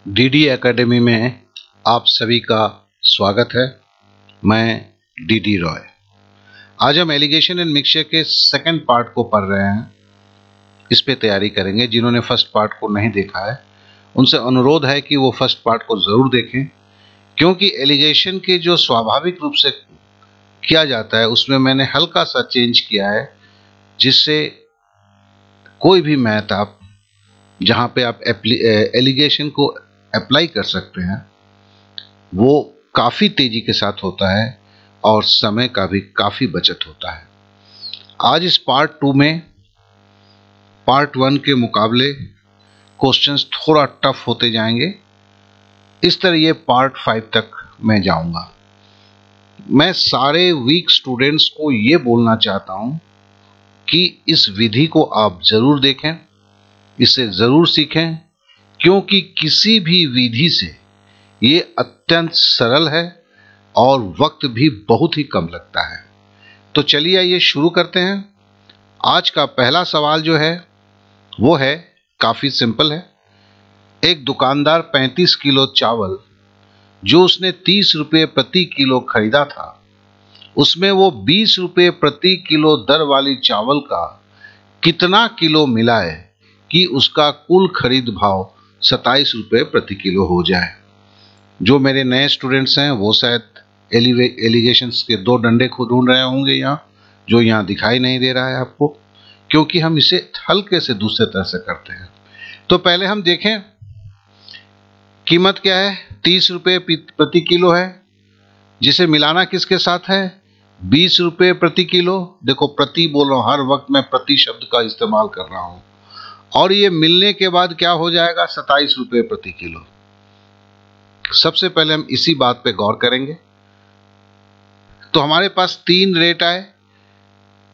DD academy में आप सभी का स्वागत है। मैं डीडी रॉय। आज हम एलिगेशन एंड मिक्सचर के सेकंड पार्ट को पढ़ रहे हैं। इस पे तैयारी करेंगे। जिन्होंने फर्स्ट पार्ट को नहीं देखा है उनसे अनुरोध है कि वो फर्स्ट पार्ट को ज़रूर देखें, क्योंकि एलिगेशन के जो स्वाभाविक रूप से किया जाता है उसमें मैंने हल्का सा चेंज किया है, जिससे कोई भी मैथ आप जहाँ पे आप एलिगेशन को अप्लाई कर सकते हैं वो काफ़ी तेज़ी के साथ होता है और समय का भी काफ़ी बचत होता है। आज इस पार्ट 2 में पार्ट 1 के मुकाबले क्वेश्चंस थोड़ा टफ होते जाएंगे। इस तरह ये पार्ट 5 तक मैं जाऊंगा। मैं सारे वीक स्टूडेंट्स को ये बोलना चाहता हूँ कि इस विधि को आप ज़रूर देखें, इसे ज़रूर सीखें, क्योंकि किसी भी विधि से ये अत्यंत सरल है और वक्त भी बहुत ही कम लगता है। तो चलिए आइए शुरू करते हैं। आज का पहला सवाल जो है वो है काफ़ी सिंपल है। एक दुकानदार 35 किलो चावल जो उसने 30 रुपये प्रति किलो खरीदा था, उसमें वो 20 रुपये प्रति किलो दर वाली चावल का कितना किलो मिलाए कि उसका कुल खरीद भाव 27 रुपये प्रति किलो हो जाए। जो मेरे नए स्टूडेंट्स हैं वो शायद एलिगेशंस के 2 डंडे को ढूंढ रहे होंगे यहाँ, जो यहाँ दिखाई नहीं दे रहा है आपको, क्योंकि हम इसे हल्के से दूसरे तरह से करते हैं। तो पहले हम देखें कीमत क्या है। 30 रुपये प्रति किलो है, जिसे मिलाना किसके साथ है, 20 रुपये प्रति किलो। देखो प्रति बोल रहा हूँ, हर वक्त मैं प्रति शब्द का इस्तेमाल कर रहा हूँ। और ये मिलने के बाद क्या हो जाएगा, 27 रुपये प्रति किलो। सबसे पहले हम इसी बात पे गौर करेंगे। तो हमारे पास 3 रेट आए,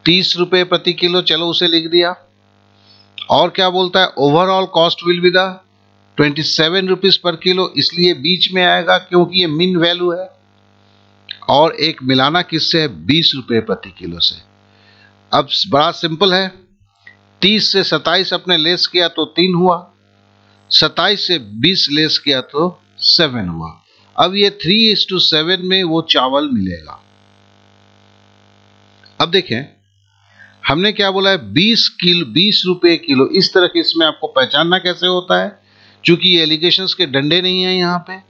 30 रुपये प्रति किलो, चलो उसे लिख दिया। और क्या बोलता है, overall cost will be the 27 rupees per kilo, इसलिए बीच में आएगा क्योंकि ये मिन वैल्यू है। और एक मिलाना किससे है, 20 रुपये प्रति किलो से। अब बड़ा सिंपल है, 30 से 27 अपने लेस किया तो 3 हुआ, 27 से 20 लेस किया तो 7 हुआ। अब ये 3:7 में वो चावल मिलेगा। अब देखें हमने क्या बोला है, 20 रुपये किलो। इस तरह के इसमें आपको पहचानना कैसे होता है, क्योंकि ये एलिगेशंस के डंडे नहीं है यहाँ पे।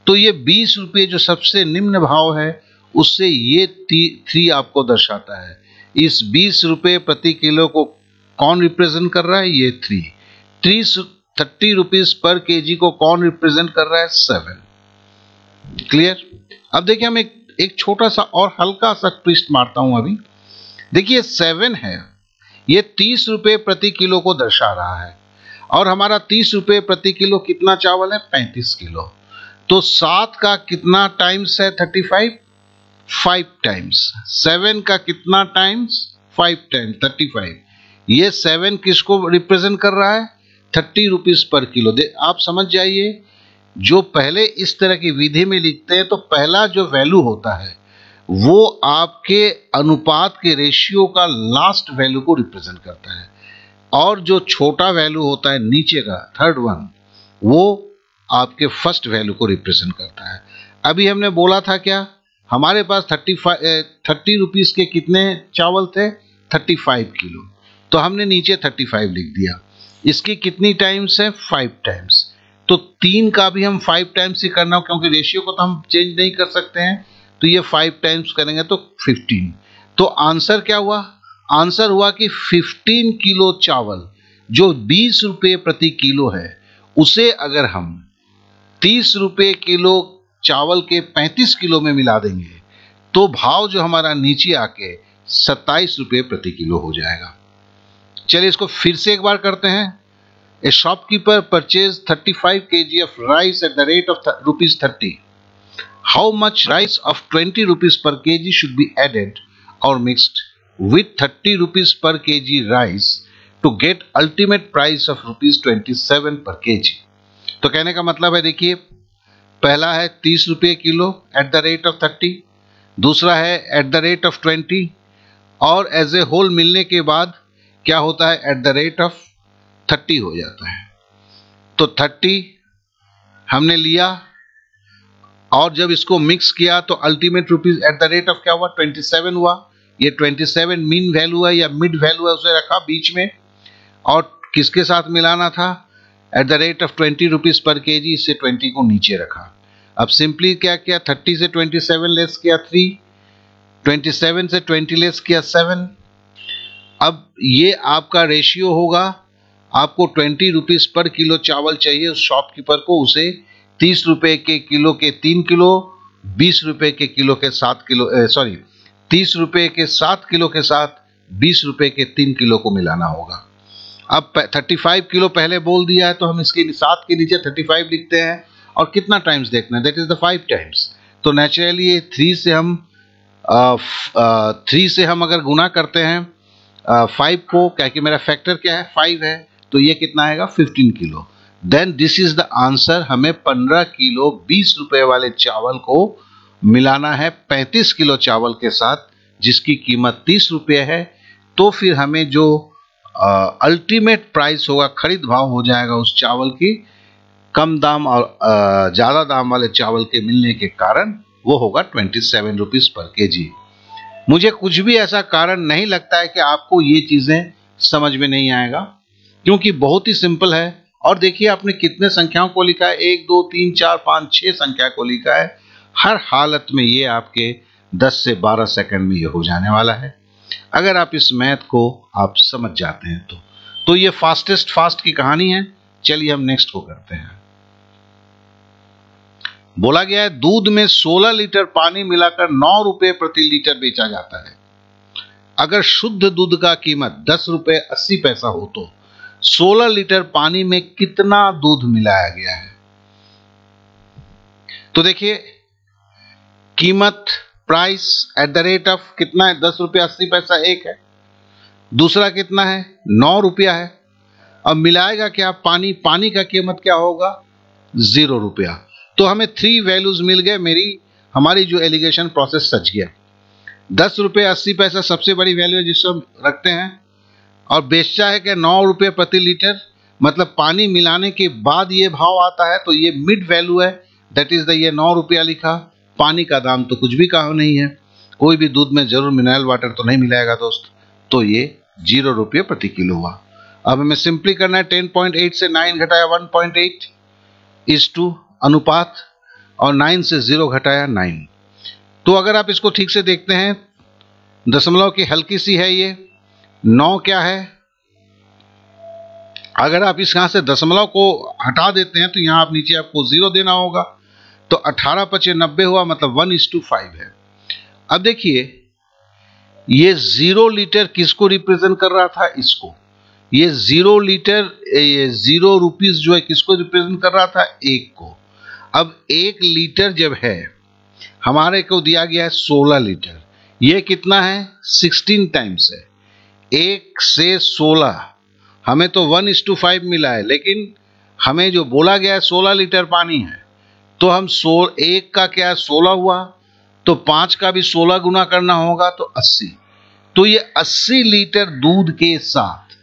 तो ये 20 रुपये जो सबसे निम्न भाव है उससे ये 3 आपको दर्शाता है। इस 20 रुपये प्रति किलो को कौन रिप्रेजेंट कर रहा है, ये 30 रुपीज पर केजी को कौन रिप्रेजेंट कर रहा है, 7। क्लियर। अब देखिए हम एक छोटा सा और हल्का सा ट्विस्ट मारता हूं। अभी देखिए 7 है, ये 30 रुपये प्रति किलो को दर्शा रहा है और हमारा 30 रुपये प्रति किलो कितना चावल है, 35 किलो। तो 7 का कितना टाइम्स है, 35, 5 टाइम्स। 7 का कितना टाइम्स, 5 टाइम्स 35। ये 7 किसको रिप्रेजेंट कर रहा है, 30 रुपीज पर किलो। आप समझ जाइए, जो पहले इस तरह की विधि में लिखते हैं तो पहला जो वैल्यू होता है वो आपके अनुपात के रेशियो का लास्ट वैल्यू को रिप्रेजेंट करता है, और जो छोटा वैल्यू होता है नीचे का, थर्ड वन, वो आपके फर्स्ट वैल्यू को रिप्रेजेंट करता है। अभी हमने बोला था क्या, हमारे पास 30 रुपीज के कितने चावल थे, 35 किलो। तो हमने नीचे 35 लिख दिया। इसकी कितनी टाइम्स है, 5 टाइम्स। तो 3 का भी हम 5 टाइम्स ही करना, क्योंकि रेशियो को तो हम चेंज नहीं कर सकते हैं। तो ये 5 टाइम्स करेंगे तो 15। तो आंसर क्या हुआ, आंसर हुआ कि 15 किलो चावल जो 20 रुपये प्रति किलो है, उसे अगर हम 30 रुपये किलो चावल के 35 किलो में मिला देंगे तो भाव जो हमारा नीचे आके 27 रुपये प्रति किलो हो जाएगा। चलिए इसको फिर से एक बार करते हैं। ए shopkeeper purchase 35 kg of rice at the rate of rupees 30. How much rice of 20 rupees per kg should be added or mixed with 30 rupees per kg rice to get ultimate price of rupees 27 per kg? तो कहने का मतलब है, देखिए पहला है 30 रुपये kilo eight the rate of 30, दूसरा है एट द रेट ऑफ 20, और एज ए होल मिलने के बाद क्या होता है, एट द रेट ऑफ 30 हो जाता है। तो 30 हमने लिया और जब इसको मिक्स किया तो ultimate rupees eight the rate of क्या हुआ 27 हुआ। ये 27 मीन वैल्यू है या मिड वैल्यू है, उसे रखा बीच में और किसके साथ मिलाना था, eight the rate of 20 rupees per KG, इससे 20 को नीचे रखा। अब सिंपली क्या किया, 30 से 27 लेस किया 3, 27 से 20 लेस किया 7। अब ये आपका रेशियो होगा, आपको 20 रुपीज पर किलो चावल चाहिए उस शॉपकीपर को, उसे 30 रुपए के किलो के 3 किलो, 20 रुपए के किलो के 7 किलो 30 रुपए के 7 किलो के साथ 20 रुपए के 3 किलो को मिलाना होगा। अब 35 किलो पहले बोल दिया है तो हम इसके 7 के नीचे 35 लिखते हैं और कितना टाइम्स देखना है, दैट इज द 5 टाइम्स। तो नेचुरली ये 3 से हम अगर गुना करते हैं 5 को, क्या कि मेरा फैक्टर क्या है 5 है, तो ये कितना आएगा 15 kilo. Then this is the answer. हमें 15 किलो 20 रुपए वाले चावल को मिलाना है 35 किलो चावल के साथ जिसकी कीमत 30 रुपये है। तो फिर हमें जो अल्टीमेट प्राइस होगा, खरीद भाव हो जाएगा उस चावल की, कम दाम और ज़्यादा दाम वाले चावल के मिलने के कारण वो होगा 27 रुपीज़ पर केजी। मुझे कुछ भी ऐसा कारण नहीं लगता है कि आपको ये चीज़ें समझ में नहीं आएगा, क्योंकि बहुत ही सिंपल है। और देखिए आपने कितने संख्याओं को लिखा है, 1 2 3 4 5 6 संख्या को लिखा है। हर हालत में ये आपके 10 से 12 सेकंड में ये हो जाने वाला है अगर आप इस मैथ को आप समझ जाते हैं तो ये फास्टेस्ट फास्ट की कहानी है। चलिए हम नेक्स्ट को करते हैं। बोला गया है दूध में 16 लीटर पानी मिलाकर 9 रुपए प्रति लीटर बेचा जाता है। अगर शुद्ध दूध का कीमत 10 रुपए 80 पैसा हो तो 16 लीटर पानी में कितना दूध मिलाया गया है। तो देखिए कीमत price at the rate of कितना है, 10 रुपये 80 पैसा एक है, दूसरा कितना है 9 रुपया है। अब मिलाएगा क्या, पानी का कीमत क्या होगा 0 रुपया। तो हमें 3 वैल्यूज मिल गए, हमारी जो एलिगेशन प्रोसेस सच गया। 10 रुपये 80 पैसा सबसे बड़ी वैल्यू है जिसको हम रखते हैं और बेचता है कि 9 रुपये प्रति लीटर, मतलब पानी मिलाने के बाद ये भाव आता है तो ये मिड वैल्यू है, दैट इज द ये 9 रुपया लिखा। पानी का दाम तो कुछ भी कहा नहीं है, कोई भी दूध में जरूर मिनरल वाटर तो नहीं मिलाएगा दोस्त, तो ये 0 रुपये प्रति किलो हुआ। अब हमें सिंपली करना है 10.8 से 9 घटाया 1.8 इज टू अनुपात और 9 से 0 घटाया 9। तो अगर आप इसको ठीक से देखते हैं दशमलव की हल्की सी है ये 9 क्या है, अगर आप इस यहां से दशमलव को हटा देते हैं तो यहां आप नीचे आपको 0 देना होगा, तो 18 पचे 90 हुआ, मतलब 1:5 है। अब देखिए ये 0 लीटर किसको रिप्रेजेंट कर रहा था, इसको। ये 0 लीटर, ये 0 रुपीज जो है किसको रिप्रेजेंट कर रहा था, 1 को। अब 1 लीटर जब है हमारे को दिया गया है 16 लीटर, ये कितना है 16 टाइम्स है, 1 से 16, हमें तो 1:5 मिला है, लेकिन हमें जो बोला गया है 16 लीटर पानी है, तो हम 1 का क्या 16 हुआ, तो 5 का भी 16 गुना करना होगा तो 80। तो ये 80 लीटर दूध के साथ,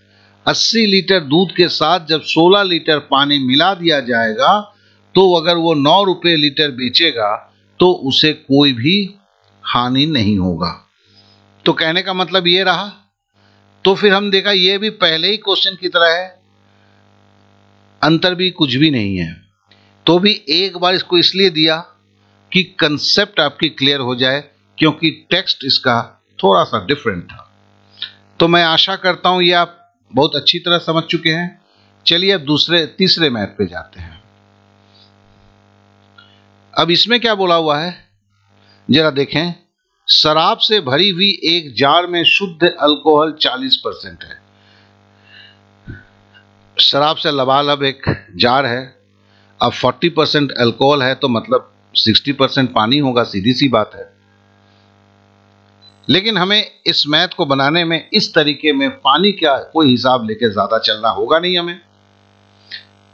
80 लीटर दूध के साथ जब 16 लीटर पानी मिला दिया जाएगा तो अगर वो 9 रुपये लीटर बेचेगा तो उसे कोई भी हानि नहीं होगा। तो कहने का मतलब ये रहा। तो फिर हम देखा ये भी पहले ही क्वेश्चन की तरह है, अंतर भी कुछ भी नहीं है। तो भी एक बार इसको इसलिए दिया कि कंसेप्ट आपकी क्लियर हो जाए, क्योंकि टेक्स्ट इसका थोड़ा सा डिफरेंट था। तो मैं आशा करता हूं ये आप बहुत अच्छी तरह समझ चुके हैं। चलिए अब तीसरे मैथ पे जाते हैं। अब इसमें क्या बोला हुआ है जरा देखें। शराब से भरी हुई एक जार में शुद्ध अल्कोहल 40% है। शराब से लबालब एक जार है, अब 40% अल्कोहल है तो मतलब 60% पानी होगा, सीधी सी बात है। लेकिन हमें इस मैथ को बनाने में इस तरीके में पानी का कोई हिसाब लेके ज्यादा चलना होगा नहीं। हमें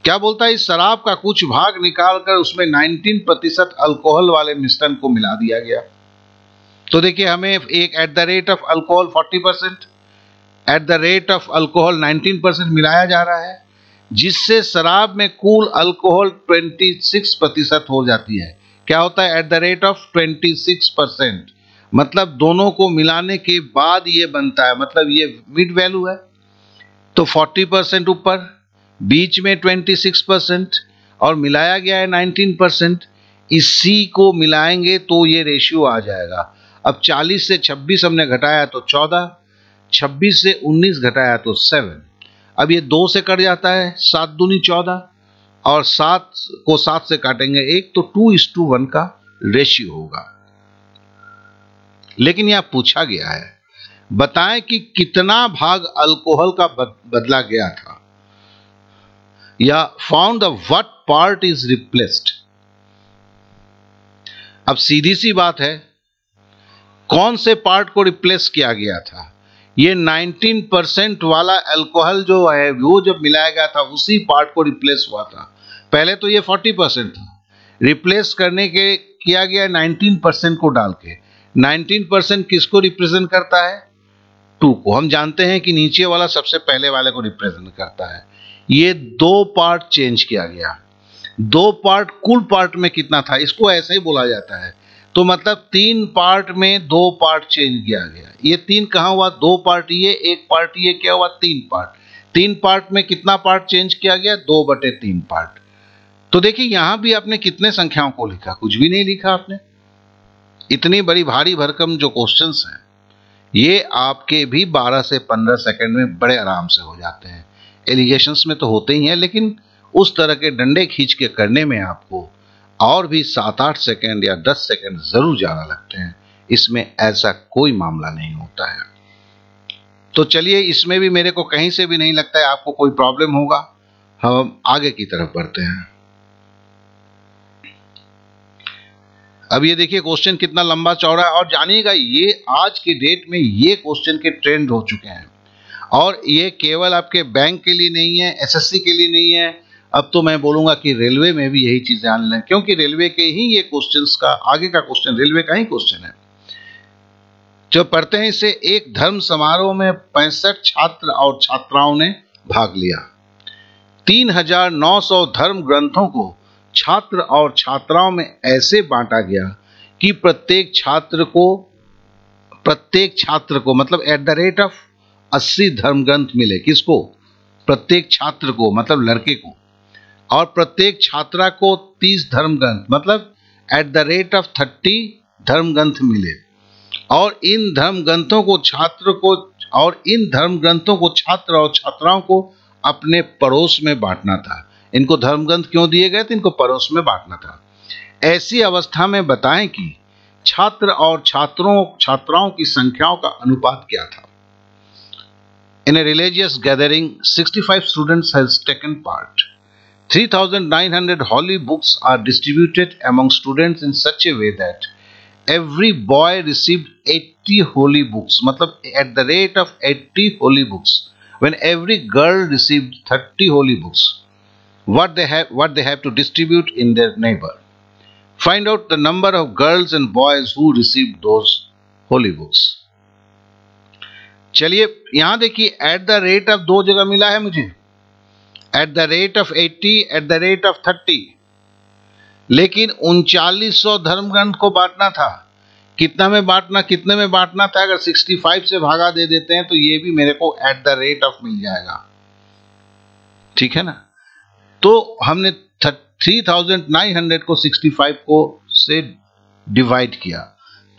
क्या बोलता है, इस शराब का कुछ भाग निकालकर उसमें 19% अल्कोहल वाले मिश्रण को मिला दिया गया। तो देखिए हमें एक eight the rate of alcohol 40%, eight the rate of alcohol 19% मिलाया जा रहा है। जिससे शराब में कुल अल्कोहल 26% हो जाती है। क्या होता है? एट द रेट ऑफ 26%, मतलब दोनों को मिलाने के बाद ये बनता है, मतलब ये मिड वैल्यू है। तो 40% ऊपर, बीच में 26% और मिलाया गया है 19%। इसी को मिलाएंगे तो ये रेशियो आ जाएगा। अब 40 से 26 हमने घटाया तो 14, 26 से 19 घटाया तो 7। अब ये 2 से कट जाता है, 7 दूनी 14, और 7 को 7 से काटेंगे 1, तो 2:1 का रेशियो होगा। लेकिन यहां पूछा गया है, बताएं कि कितना भाग अल्कोहल का बदला गया था, या found the what part is replaced. अब सीधी सी बात है, कौन से पार्ट को रिप्लेस किया गया था? ये 19% वाला अल्कोहल जो है वो जब मिलाया गया था उसी पार्ट को रिप्लेस हुआ था। पहले तो ये 40% था, रिप्लेस करने के किया गया 19% को डाल के। 19% किसको रिप्रेजेंट करता है? 2 को। हम जानते हैं कि नीचे वाला सबसे पहले वाले को रिप्रेजेंट करता है। ये 2 पार्ट चेंज किया गया। 2 पार्ट कुल पार्ट में कितना था, इसको ऐसे ही बोला जाता है। तो मतलब 3 पार्ट में 2 पार्ट चेंज किया गया। ये 3 कहां हुआ? 2 पार्ट ये, 1 पार्ट ये, क्या हुआ? 3 पार्ट। 3 पार्ट में कितना पार्ट चेंज किया गया? 2/3 पार्ट। तो देखिए यहां भी आपने कितने संख्याओं को लिखा? कुछ भी नहीं लिखा आपने। इतनी बड़ी भारी भरकम जो क्वेश्चंस हैं ये आपके भी 12 से 15 सेकंड में बड़े आराम से हो जाते हैं। एलिगेशंस में तो होते ही हैं, लेकिन उस तरह के डंडे खींच के करने में आपको और भी 7-8 सेकंड या 10 सेकंड जरूर ज्यादा लगते हैं। इसमें ऐसा कोई मामला नहीं होता है। तो चलिए, इसमें भी मेरे को कहीं से भी नहीं लगता है आपको कोई प्रॉब्लम होगा। हम आगे की तरफ बढ़ते हैं। अब ये देखिए क्वेश्चन कितना लंबा चौड़ा है, और जानिएगा ये आज की डेट में ये क्वेश्चन के ट्रेंड हो चुके हैं। और ये केवल आपके बैंक के लिए नहीं है, एसएससी के लिए नहीं है, अब तो मैं बोलूंगा कि रेलवे में भी यही चीजें आने लगी, क्योंकि रेलवे के ही ये क्वेश्चंस का आगे का क्वेश्चन रेलवे का ही क्वेश्चन है। जो पढ़ते हैं इसे, एक धर्म समारोह में 65 छात्र और छात्राओं ने भाग लिया। 3900 धर्म ग्रंथों को छात्र और छात्राओं में ऐसे बांटा गया कि प्रत्येक छात्र को मतलब एट द रेट ऑफ 80 धर्म ग्रंथ मिले। किसको? प्रत्येक छात्र को, मतलब लड़के को, और प्रत्येक छात्रा को 30 धर्म ग्रंथ, मतलब एट द रेट ऑफ 30 धर्म ग्रंथ मिले। और इन धर्म ग्रंथों को छात्र और छात्राओं को अपने पड़ोस में बांटना था। इनको धर्म ग्रंथ क्यों दिए गए थे? इनको पड़ोस में बांटना था। ऐसी अवस्था में बताएं कि छात्र और छात्राओं की संख्याओं का अनुपात क्या था। In a religious gathering, 65 students has taken part. 3,900 holy books are distributed among students in such a way that every boy received 80 holy books, मतलब at the rate of 80 holy books, when every girl received 30 holy books. What they have to distribute in their neighbor. Find out the number of girls and boys who received those holy books. चलिए यहां देखिए, eight the rate of 2 जगह मिला है मुझे, eight the rate of 80, eight the rate of 30, लेकिन 3900 धर्म ग्रंथ को बांटना था। कितने में बांटना था? अगर 65 से भागा दे देते हैं तो ये भी मेरे को एट द रेट ऑफ मिल जाएगा। ठीक है ना? तो हमने 3900 को 65 को से डिवाइड किया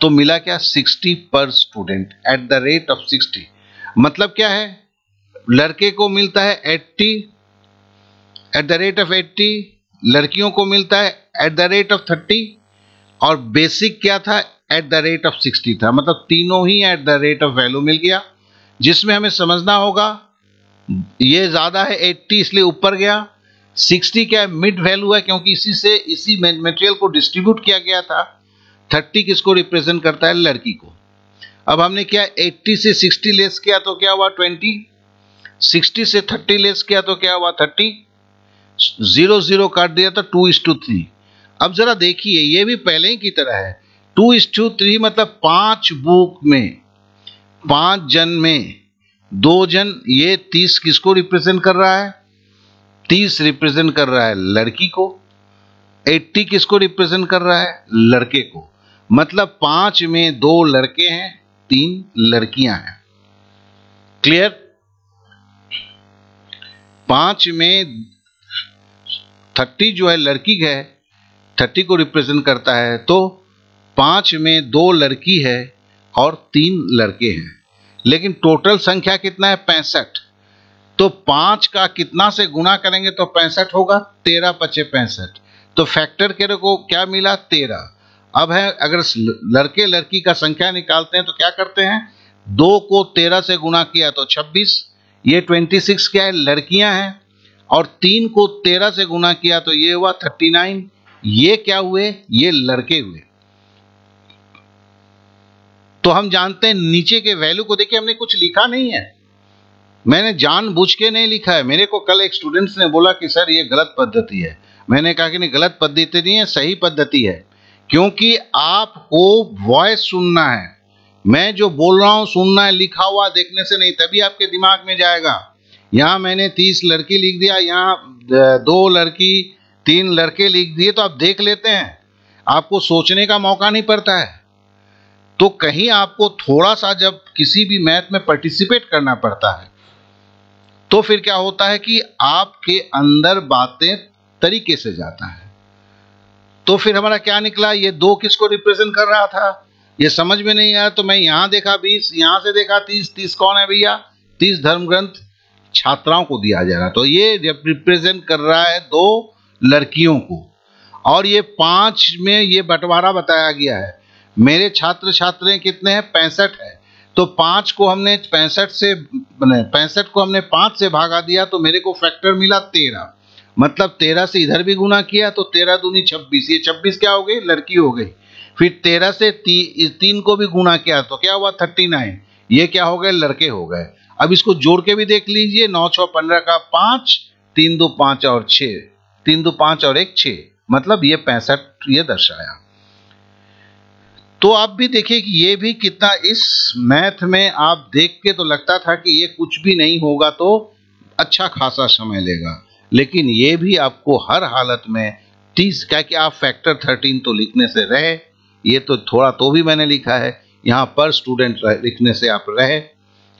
तो मिला क्या? 60 पर student at the rate of 60। मतलब क्या है? लड़के को मिलता है 80 एट द रेट ऑफ 80, लड़कियों को मिलता है एट द रेट ऑफ 30, और बेसिक क्या था? एट द रेट ऑफ 60 था। मतलब तीनों ही at the rate of value मिल गया, जिसमें हमें समझना होगा ये ज्यादा है 80 इसलिए ऊपर गया। 60 क्या है? मिड वैल्यू है, क्योंकि इसी मटेरियल को डिस्ट्रीब्यूट किया गया था। 30 किसको रिप्रेजेंट करता है? लड़की को। अब हमने क्या 80 से 60 लेस किया तो क्या हुआ? 20। 60 से 30 लेस किया तो क्या हुआ? 30। 0 काट दिया तो 2:3। अब जरा देखिए, ये भी पहले ही की तरह है। 2:3 मतलब 5 बुक में 5 जन में 2 जन, ये 30 किसको रिप्रेजेंट कर रहा है? 30 रिप्रेजेंट कर रहा है लड़की को, 80 किसको रिप्रेजेंट कर रहा है? लड़के को। मतलब 5 में 2 लड़के हैं, 3 लड़कियां हैं। क्लियर? 5 में 30 जो है लड़की है, 30 को रिप्रेजेंट करता है, तो 5 में 2 लड़की है और 3 लड़के हैं। लेकिन टोटल संख्या कितना है? 65। तो 5 का कितना से गुणा करेंगे तो 65 होगा? 13 पचे 65। तो फैक्टर के को क्या मिला? 13। अब है, अगर लड़के लड़की का संख्या निकालते हैं तो क्या करते हैं? 2 को 13 से गुणा किया तो 26, ये 26 क्या है? लड़कियां हैं। और 3 को 13 से गुणा किया तो ये हुआ 39, ये क्या हुए? ये लड़के हुए। तो हम जानते हैं नीचे के वैल्यू को देखिए, हमने कुछ लिखा नहीं है, मैंने जानबूझ के नहीं लिखा है। मेरे को कल एक स्टूडेंट्स ने बोला कि सर ये गलत पद्धति है। मैंने कहा कि नहीं, गलत पद्धति नहीं है, सही पद्धति है, क्योंकि आपको वॉइस सुनना है। मैं जो बोल रहा हूं सुनना है, लिखा हुआ देखने से नहीं, तभी आपके दिमाग में जाएगा। यहां मैंने 30 लड़की लिख दिया, यहां 2 लड़की 3 लड़के लिख दिए, तो आप देख लेते हैं, आपको सोचने का मौका नहीं पड़ता है। तो कहीं आपको थोड़ा सा जब किसी भी मैथ में पार्टिसिपेट करना पड़ता है तो फिर क्या होता है कि आपके अंदर बातें तरीके से जाता है। तो फिर हमारा क्या निकला? ये 2 किसको रिप्रेजेंट कर रहा था, ये समझ में नहीं आया। तो मैं यहां देखा 20, यहां से देखा 30। 30 कौन है भैया? 30 धर्म ग्रंथ छात्राओं को दिया जाएगा। तो ये रिप्रेजेंट कर रहा है 2 लड़कियों को, और ये 5 में ये बंटवारा बताया गया है। मेरे छात्र छात्राएं कितने हैं? 65 है। तो 5 को हमने 65 को हमने 5 से भागा दिया तो मेरे को फैक्टर मिला 13। मतलब 13 से इधर भी गुना किया तो 13 दूनी 26, ये 26 क्या हो गई? लड़की हो गई। फिर 13 से 3 को भी गुना किया तो क्या हुआ? 39, ये क्या हो गए? लड़के हो गए। अब इसको जोड़ के भी देख लीजिए, 9 6 15 का 5, 3 2 5 और 6, 3 2 5 और 1 6, मतलब ये 65 ये दर्शाया। तो आप भी देखिए कि ये भी कितना, इस मैथ में आप देख के तो लगता था कि ये कुछ भी नहीं होगा, तो अच्छा खासा समय लेगा, लेकिन ये भी आपको हर हालत में 30, क्या कि आप फैक्टर 13 तो लिखने से रहे, ये तो थोड़ा तो भी मैंने लिखा है, यहाँ पर स्टूडेंट लिखने से आप रहे,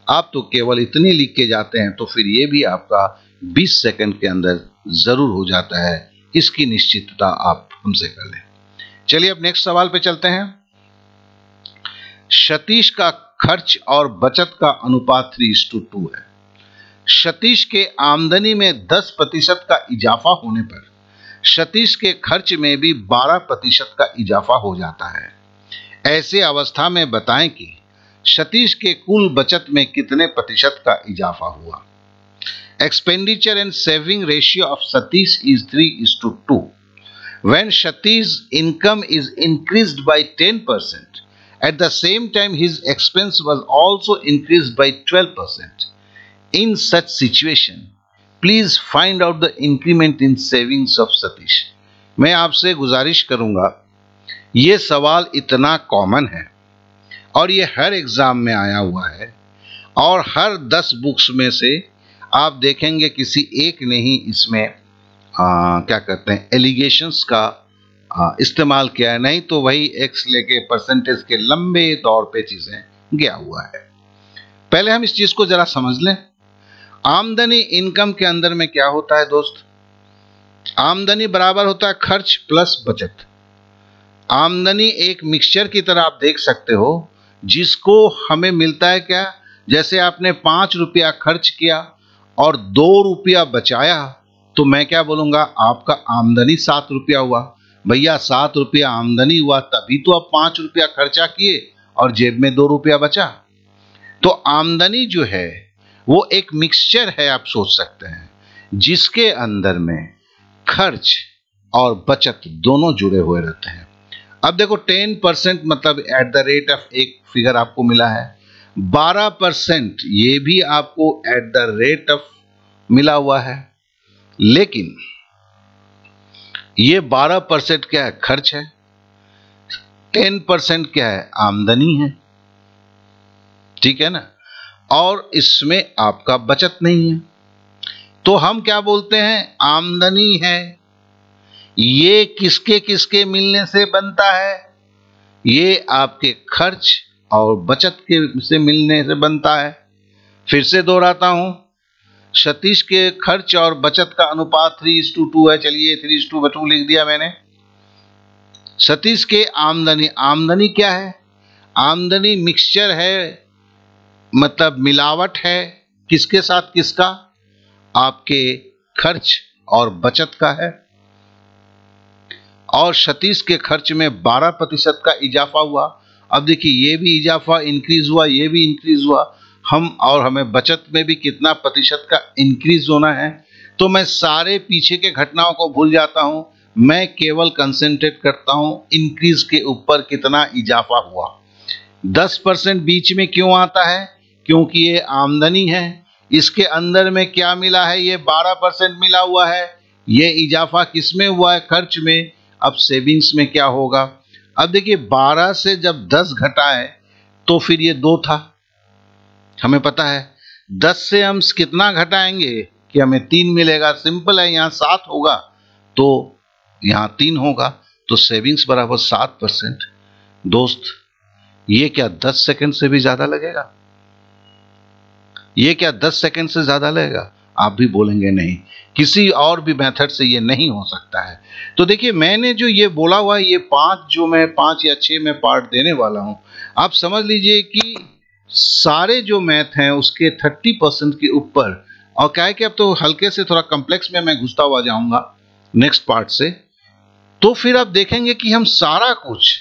आप तो केवल इतनी लिख के जाते हैं, तो फिर ये भी आपका 20 सेकंड के अंदर जरूर हो जाता है। इसकी निश्चितता आप हमसे कर लें। चलिए अब नेक्स्ट सवाल पे चलते हैं। सतीश का खर्च और बचत का अनुपात 3:2 है। सतीश के आमदनी में 10% का इजाफा होने पर सतीश के खर्च में भी 12% का इजाफा हो जाता है। ऐसे अवस्था में बताएं कि सतीश के कुल बचत में कितने प्रतिशत का इजाफा हुआ। Expenditure and saving ratio of Satish is 3:2. When Satish's income is increased by 10%, at the same time his expense was also increased by 12%. In such situation, please find out the increment in savings of Satish. मैं आपसे गुजारिश करूंगा, ये सवाल इतना common है और ये हर एग्जाम में आया हुआ है, और हर 10 बुक्स में से आप देखेंगे किसी एक ने ही इसमें क्या कहते हैं, एलिगेशंस का इस्तेमाल किया है, नहीं तो वही एक्स लेके परसेंटेज के लंबे दौर पे चीजें गया हुआ है। पहले हम इस चीज को जरा समझ लें। आमदनी इनकम के अंदर में क्या होता है दोस्त? आमदनी बराबर होता है खर्च प्लस बचत। आमदनी एक मिक्सचर की तरह आप देख सकते हो, जिसको हमें मिलता है क्या? जैसे आपने 5 रुपया खर्च किया और 2 रुपया बचाया, तो मैं क्या बोलूंगा? आपका आमदनी 7 रुपया हुआ। भैया 7 रुपया आमदनी हुआ, तभी तो आप 5 रुपया खर्चा किए और जेब में 2 रुपया बचा। तो आमदनी जो है वो एक मिक्सचर है, आप सोच सकते हैं, जिसके अंदर में खर्च और बचत दोनों जुड़े हुए रहते हैं। अब देखो 10% मतलब एट द रेट ऑफ, एक फिगर आपको मिला है 12%, ये भी आपको एट द रेट ऑफ मिला हुआ है, लेकिन ये 12% क्या है? खर्च है। 10% क्या है? आमदनी है। ठीक है ना? और इसमें आपका बचत नहीं है। तो हम क्या बोलते हैं, आमदनी है। ये किसके किसके मिलने से बनता है, ये आपके खर्च और बचत के से मिलने से बनता है। फिर से दोहराता हूं, सतीश के खर्च और बचत का अनुपात 3:2 है। चलिए 3:2 लिख दिया मैंने। सतीश के आमदनी, आमदनी क्या है, आमदनी मिक्सचर है, मतलब मिलावट है। किसके साथ किसका, आपके खर्च और बचत का है। और सतीश के खर्च में 12% का इजाफा हुआ। अब देखिए ये भी इजाफा इंक्रीज हुआ, ये भी इंक्रीज हुआ, हमें बचत में भी कितना प्रतिशत का इंक्रीज होना है। तो मैं सारे पीछे के घटनाओं को भूल जाता हूं, मैं केवल कंसंट्रेट करता हूं इंक्रीज के ऊपर कितना इजाफा हुआ। 10% बीच में क्यों आता है, क्योंकि ये आमदनी है। इसके अंदर में क्या मिला है, ये 12% मिला हुआ है। ये इजाफा किसमें हुआ है, खर्च में। अब सेविंग्स में क्या होगा, अब देखिए 12 से जब 10 घटा है तो फिर ये 2 था, हमें पता है। 10 से हम कितना घटाएंगे कि हमें 3 मिलेगा, सिंपल है, यहां 7 होगा तो यहां 3 होगा, तो सेविंग्स बराबर 7%। दोस्त ये क्या 10 सेकंड से भी ज्यादा लगेगा, ये क्या 10 सेकंड से ज्यादा लगेगा, आप भी बोलेंगे नहीं, किसी और भी मेथड से ये नहीं हो सकता है। तो देखिए मैंने जो ये बोला हुआ है, ये 5 या 6 में पार्ट देने वाला हूं, आप समझ लीजिए कि सारे जो मैथ हैं उसके 30% के ऊपर। और क्या है कि अब तो हल्के से थोड़ा कॉम्प्लेक्स में मैं घुसता हुआ जाऊंगा नेक्स्ट पार्ट से, तो फिर आप देखेंगे कि हम सारा कुछ,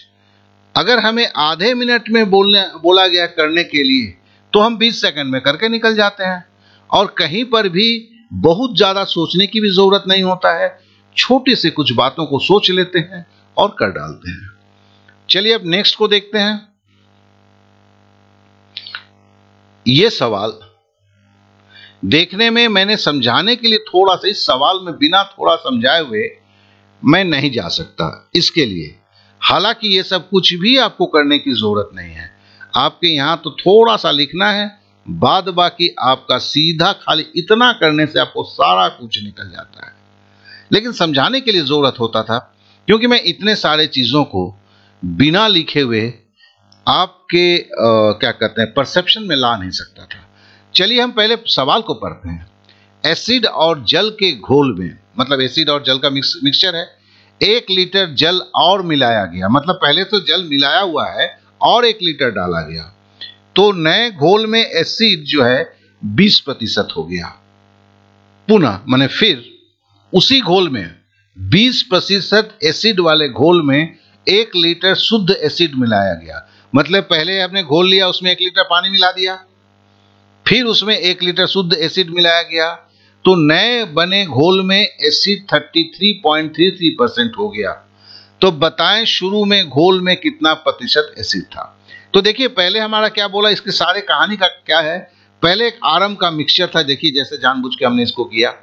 अगर हमें आधे मिनट में बोला गया करने के लिए, तो हम 20 सेकंड में करके निकल जाते हैं। और कहीं पर भी बहुत ज्यादा सोचने की भी जरूरत नहीं होता है, छोटी से कुछ बातों को सोच लेते हैं और कर डालते हैं। चलिए अब नेक्स्ट को देखते हैं। ये सवाल देखने में, मैंने समझाने के लिए थोड़ा सा, इस सवाल में बिना थोड़ा समझाए हुए मैं नहीं जा सकता इसके लिए। हालांकि ये सब कुछ भी आपको करने की जरूरत नहीं है, आपके यहां तो थोड़ा सा लिखना है, बाद बाकी आपका सीधा खाली इतना करने से आपको सारा कुछ निकल जाता है। लेकिन समझाने के लिए जरूरत होता था, क्योंकि मैं इतने सारे चीजों को बिना लिखे हुए आपके क्या कहते हैं परसेप्शन में ला नहीं सकता था। चलिए हम पहले सवाल को पढ़ते हैं। एसिड और जल के घोल में, मतलब एसिड और जल का मिक्सचर है, 1 लीटर जल और मिलाया गया, मतलब पहले तो जल मिलाया हुआ है और 1 लीटर डाला गया, तो नए घोल में एसिड जो है 20% हो गया। पुनः माने फिर उसी घोल में 20% एसिड वाले घोल में 1 लीटर शुद्ध एसिड मिलाया गया। मतलब पहले हमने घोल लिया, उसमें 1 लीटर पानी मिला दिया, फिर उसमें 1 लीटर शुद्ध एसिड मिलाया गया, तो नए बने घोल में एसिड 33.33% हो गया। तो बताएं शुरू में घोल में कितना प्रतिशत एसिड था। तो देखिए पहले हमारा क्या बोला, इसके सारे कहानी का क्या है, पहले एक आरम का मिक्सचर था, देखिए जैसे जानबूझ के हमने इसको किया।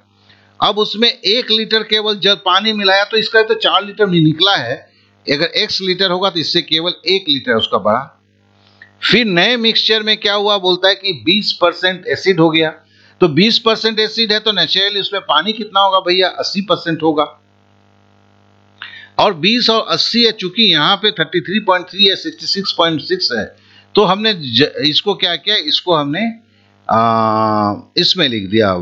अब उसमें 1 लीटर केवल जब पानी मिलाया तो इसका तो 4 लीटर नहीं निकला है, अगर x लीटर होगा तो इससे केवल 1 लीटर उसका बढ़ा। फिर नए मिक्सचर में क्या हुआ, बोलता है कि 20% एसिड हो गया, तो 20% एसिड है तो नेचुरली उसमें पानी कितना होगा भैया, 80% होगा। और 20 और 80 है, चूंकि यहां पे 33.3 है, 66.6 है, तो हमने इसको क्या किया, इसको हमने इसमें लिख दिया,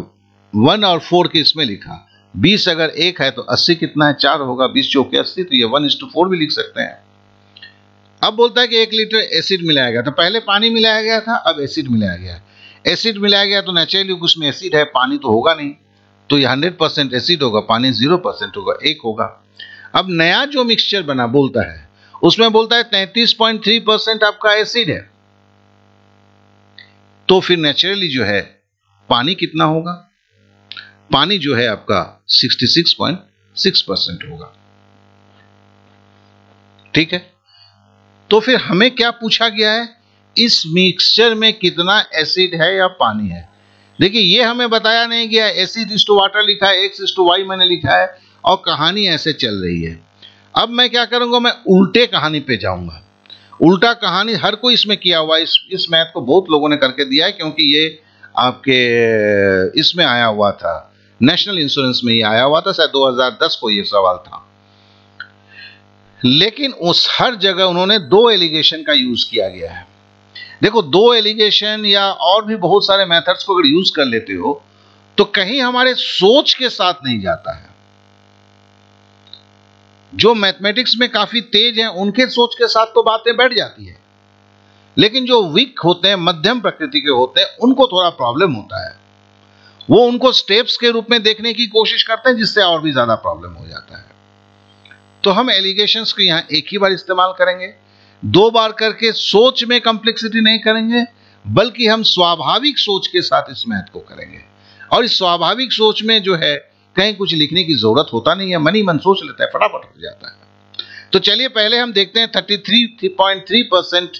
1 और 4 के इसमें लिखा। 20 अगर 1 है तो 80 कितना है, 4 होगा, 20 चौके 80, तो ये 1:4 भी लिख सकते हैं। अब बोलता है कि 1 लीटर एसिड मिलाया गया, तो पहले पानी मिलाया गया था, अब एसिड मिलाया गया। एसिड मिलाया गया तो नेचुरली उसमें एसिड है, पानी तो होगा नहीं, तो ये 100% एसिड होगा, पानी 0% होगा, 1 होगा। अब नया जो मिक्सचर बना बोलता है, उसमें बोलता है 33.3% आपका एसिड है, तो फिर नेचुरली जो है पानी कितना होगा, पानी जो है आपका 66.6% होगा। ठीक है, तो फिर हमें क्या पूछा गया है, इस मिक्सचर में कितना एसिड है या पानी है। देखिए ये हमें बताया नहीं गया, एसिड इज टू वाटर लिखा है, एक्स इज टू वाई मैंने लिखा है, और कहानी ऐसे चल रही है। अब मैं क्या करूंगा, मैं उल्टे कहानी पे जाऊंगा। उल्टा कहानी हर कोई इसमें किया हुआ है, इस मैथ को बहुत लोगों ने करके दिया है, क्योंकि ये आपके इसमें आया हुआ था, नेशनल इंश्योरेंस में ये आया हुआ था, शायद 2010 को ये सवाल था। लेकिन उस हर जगह उन्होंने 2 एलिगेशन का यूज किया गया है। देखो, 2 एलिगेशन या और भी बहुत सारे मेथड्स को अगर यूज कर लेते हो तो कहीं हमारे सोच के साथ नहीं जाता है। जो मैथमेटिक्स में काफी तेज हैं उनके सोच के साथ तो बातें बैठ जाती है, लेकिन जो वीक होते हैं, मध्यम प्रकृति के होते हैं, उनको थोड़ा प्रॉब्लम होता है। वो उनको स्टेप्स के रूप में देखने की कोशिश करते हैं, जिससे और भी ज्यादा प्रॉब्लम हो जाता है। तो हम एलिगेशंस को यहां एक ही बार इस्तेमाल करेंगे, 2 बार करके सोच में कॉम्प्लेक्सिटी नहीं करेंगे, बल्कि हम स्वाभाविक सोच के साथ इस मैथ को करेंगे। और इस स्वाभाविक सोच में जो है कहीं कुछ लिखने की जरूरत होता नहीं है, मन ही मन सोच लेता है, फटाफट हो जाता है। तो चलिए पहले हम देखते हैं 33.3%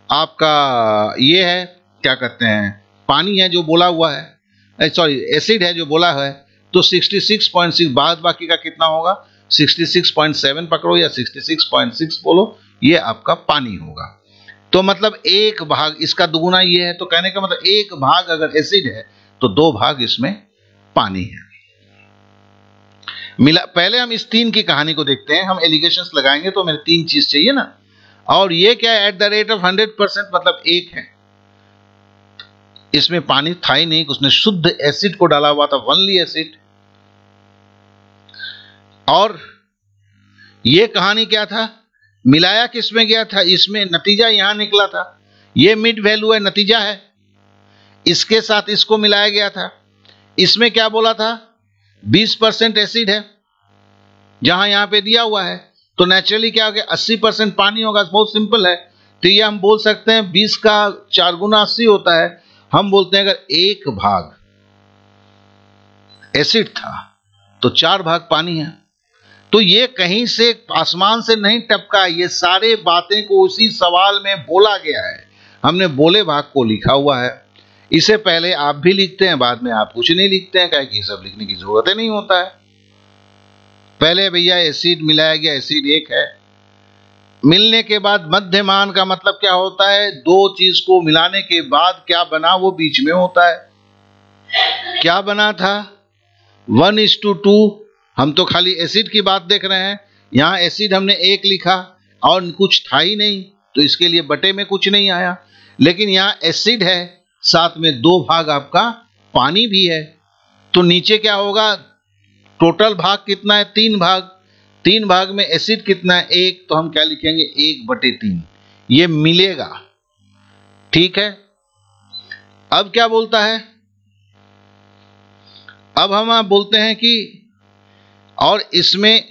आपका ये है, क्या कहते हैं, पानी है जो बोला हुआ है, सॉरी एसिड है जो बोला है। तो 66.6 बाद बाकी का कितना होगा, 66.7 पकड़ो या 66.6 बोलो, ये आपका पानी होगा। तो मतलब 1 भाग इसका दुगुना ये है, तो कहने का मतलब 1 भाग अगर एसिड है तो 2 भाग इसमें पानी है। मिला, पहले हम इस 3 की कहानी को देखते हैं। हम एलिगेशंस लगाएंगे तो हमें 3 चीज चाहिए ना, और ये क्या है, एट द रेट ऑफ 100% मतलब 1 है। इसमें पानी था ही नहीं, उसने शुद्ध एसिड को डाला हुआ था, ओनली एसिड। और ये कहानी क्या था, मिलाया किसमें गया था, इसमें नतीजा यहां निकला था। ये मिड वैल्यू है, नतीजा है, इसके साथ इसको मिलाया गया था। इसमें क्या बोला था, 20% एसिड है, जहां यहां पे दिया हुआ है, तो नेचुरली क्या हो गया, 80% पानी होगा। बहुत सिंपल है। तो ये हम बोल सकते हैं 20 का 4 गुना 80 होता है। हम बोलते हैं अगर 1 भाग एसिड था तो 4 भाग पानी है। तो ये कहीं से आसमान से नहीं टपका, ये सारे बातें को उसी सवाल में बोला गया है। हमने बोले भाग को लिखा हुआ है। इसे पहले आप भी लिखते हैं, बाद में आप कुछ नहीं लिखते हैं, कि सब लिखने की जरूरत ही नहीं होता है। पहले भैया एसिड मिलाया गया, एसिड 1 है। मिलने के बाद मध्यमान का मतलब क्या होता है, 2 चीज को मिलाने के बाद क्या बना वो बीच में होता है। क्या बना था, 1:2। हम तो खाली एसिड की बात देख रहे हैं, यहां एसिड हमने 1 लिखा और कुछ था ही नहीं, तो इसके लिए बटे में कुछ नहीं आया। लेकिन यहां एसिड है, साथ में 2 भाग आपका पानी भी है, तो नीचे क्या होगा, टोटल भाग कितना है, 3 भाग। 3 भाग में एसिड कितना है, 1, तो हम क्या लिखेंगे, 1/3। ये मिलेगा, ठीक है। अब क्या बोलता है, अब हम आप बोलते हैं कि और इसमें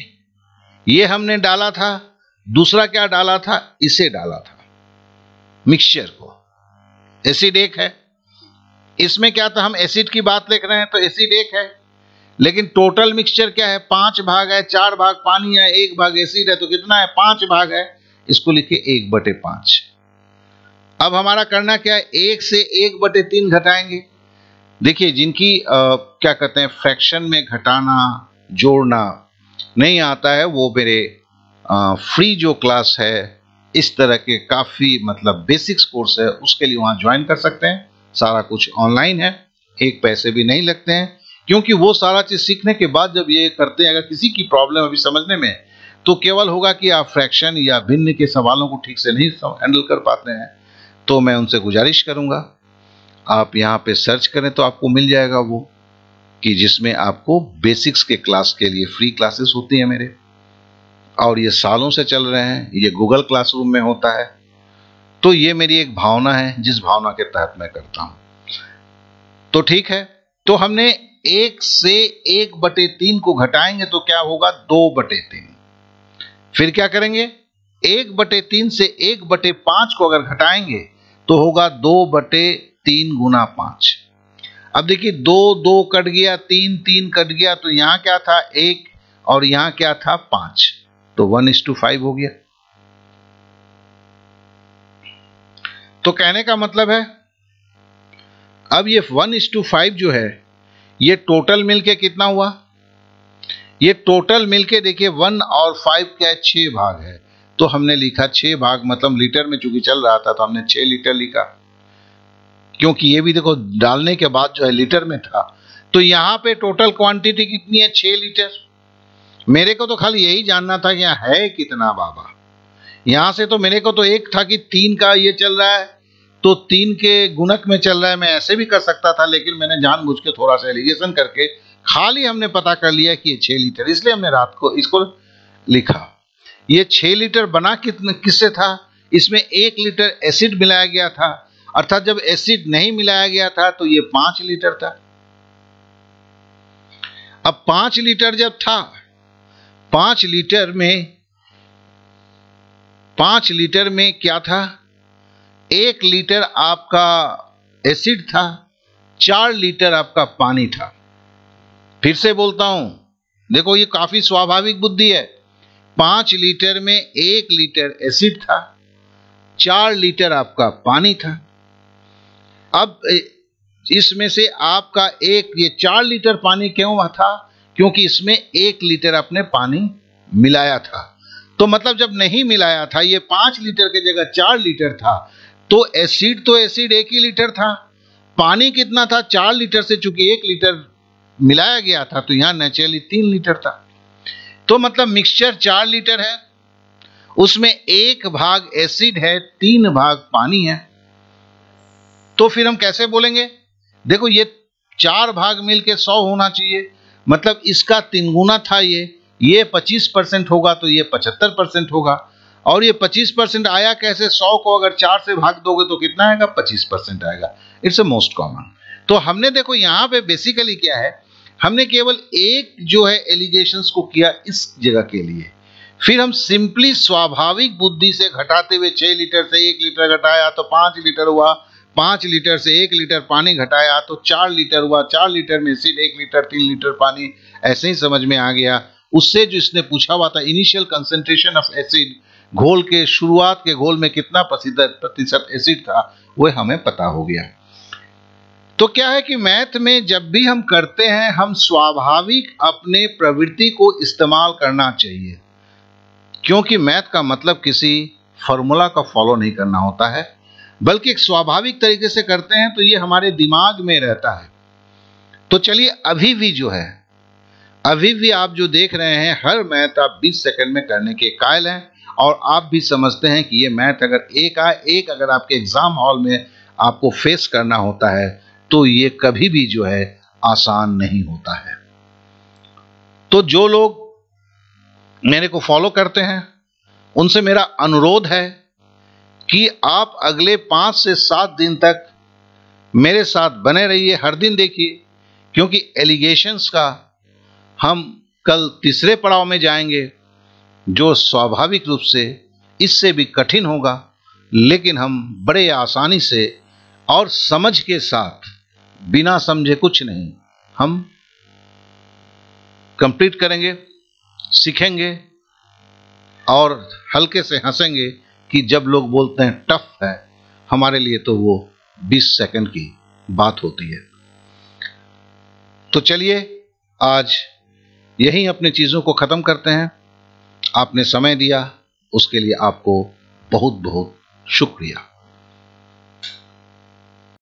ये हमने डाला था, दूसरा क्या डाला था, इसे डाला था मिक्सचर को। एसिड 1 है, इसमें क्या था, हम एसिड की बात लिख रहे हैं तो एसिड 1 है, लेकिन टोटल मिक्सचर क्या है, 5 भाग है, 4 भाग पानी है, 1 भाग एसिड है, तो कितना है, 5 भाग है। इसको लिखिए 1/5। अब हमारा करना क्या है, 1 से 1/3 घटाएंगे। देखिए, जिनकी क्या कहते हैं, फ्रैक्शन में घटाना जोड़ना नहीं आता है, वो मेरे फ्री जो क्लास है, इस तरह के काफी मतलब बेसिक्स कोर्स है, उसके लिए वहां ज्वाइन कर सकते हैं। सारा कुछ ऑनलाइन है, 1 पैसे भी नहीं लगते हैं, क्योंकि वो सारा चीज सीखने के बाद जब ये करते हैं, अगर किसी की प्रॉब्लम अभी समझने में, तो केवल होगा कि आप फ्रैक्शन या भिन्न के सवालों को ठीक से नहीं हैंडल कर पाते हैं, तो मैं उनसे गुजारिश करूंगा आप यहाँ पे सर्च करें तो आपको मिल जाएगा वो, कि जिसमें आपको बेसिक्स के क्लास के लिए फ्री क्लासेस होती हैं मेरे, और ये सालों से चल रहे हैं। ये गूगल क्लासरूम में होता है। तो ये मेरी एक भावना है, जिस भावना के तहत मैं करता हूं। तो ठीक है, तो हमने 1 से 1/3 को घटाएंगे तो क्या होगा, 2/3। फिर क्या करेंगे, 1/3 से 1/5 को अगर घटाएंगे तो होगा 2/3 गुना 5। अब देखिए, 2 कट गया, 3 कट गया, तो यहां क्या था, 1, और यहां क्या था, 5, तो 1:5 हो गया। तो कहने का मतलब है, अब ये 1:5 जो है, ये टोटल मिलके कितना हुआ, ये टोटल मिलके देखिए 1 और 5 क्या है, 6 भाग है। तो हमने लिखा 6 भाग, मतलब लीटर में चूंकि चल रहा था तो हमने 6 लीटर लिखा, क्योंकि ये भी देखो डालने के बाद जो है लीटर में था, तो यहां पे टोटल क्वांटिटी कितनी है? 6 लीटर। मेरे को तो खाली यही जानना था कि यहाँ है कितना बाबा। यहां से तो मेरे को तो एक था कि 3 का ये चल रहा है तो 3 के गुणक में चल रहा है। मैं ऐसे भी कर सकता था, लेकिन मैंने जानबूझ के थोड़ा सा एलिगेशन करके खाली हमने पता कर लिया कि ये 6 लीटर, इसलिए हमने रात को इसको लिखा। ये 6 लीटर बना किससे था? इसमें 1 लीटर एसिड मिलाया गया था, अर्थात जब एसिड नहीं मिलाया गया था तो ये 5 लीटर था। अब 5 लीटर जब था, 5 लीटर में क्या था? 1 लीटर आपका एसिड था, 4 लीटर आपका पानी था। फिर से बोलता हूं, देखो ये काफी स्वाभाविक बुद्धि है। 5 लीटर में 1 लीटर एसिड था, 4 लीटर आपका पानी था। अब इसमें से आपका ये 4 लीटर पानी क्यों था? क्योंकि इसमें 1 लीटर आपने पानी मिलाया था। तो मतलब जब नहीं मिलाया था, ये 5 लीटर की जगह 4 लीटर था, तो एसिड 1 ही लीटर था। पानी कितना था? 4 लीटर से चूंकि 1 लीटर मिलाया गया था तो यहां नेचुरली 3 लीटर था। तो मतलब मिक्सचर 4 लीटर है, उसमें 1 भाग एसिड है, 3 भाग पानी है। तो फिर हम कैसे बोलेंगे? देखो ये 4 भाग मिलके 100 होना चाहिए, मतलब इसका 3 गुना था। ये 25% होगा तो ये 75% होगा। और ये 25% आया कैसे? 100 को अगर 4 से भाग दोगे तो कितना आएगा? 25% आएगा। It's a most common. तो हमने देखो यहाँ पे बेसिकली क्या है, हमने केवल एक जो है एलिगेशंस को किया इस जगह के लिए। फिर हम सिंपली स्वाभाविक बुद्धि से घटाते हुए 6 लीटर से 1 लीटर घटाया तो 5 लीटर हुआ, 5 लीटर से 1 लीटर पानी घटाया तो 4 लीटर हुआ, 4 लीटर में एसिड 1 लीटर, 3 लीटर पानी, ऐसे ही समझ में आ गया। उससे जो इसने पूछा हुआ था इनिशियल कंसंट्रेशन ऑफ एसिड, घोल के शुरुआत के घोल में कितना प्रतिशत एसिड था, वह हमें पता हो गया। तो क्या है कि मैथ में जब भी हम करते हैं, हम स्वाभाविक अपने प्रवृत्ति को इस्तेमाल करना चाहिए, क्योंकि मैथ का मतलब किसी फॉर्मूला का फॉलो नहीं करना होता है, बल्कि एक स्वाभाविक तरीके से करते हैं तो ये हमारे दिमाग में रहता है। तो चलिए अभी भी आप जो देख रहे हैं, हर मैथ आप 20 सेकंड में करने के कायल हैं, और आप भी समझते हैं कि ये मैथ अगर एक अगर आपके एग्जाम हॉल में आपको फेस करना होता है तो ये कभी भी जो है आसान नहीं होता है। तो जो लोग मेरे को फॉलो करते हैं उनसे मेरा अनुरोध है कि आप अगले 5 से 7 दिन तक मेरे साथ बने रहिए, हर दिन देखिए, क्योंकि एलिगेशंस का हम कल तीसरे पड़ाव में जाएंगे, जो स्वाभाविक रूप से इससे भी कठिन होगा, लेकिन हम बड़े आसानी से और समझ के साथ, बिना समझे कुछ नहीं, हम कंप्लीट करेंगे, सीखेंगे और हल्के से हंसेंगे कि जब लोग बोलते हैं टफ है, हमारे लिए तो वो 20 सेकंड की बात होती है। तो चलिए आज यहीं अपनी चीजों को खत्म करते हैं। आपने समय दिया उसके लिए आपको बहुत बहुत शुक्रिया।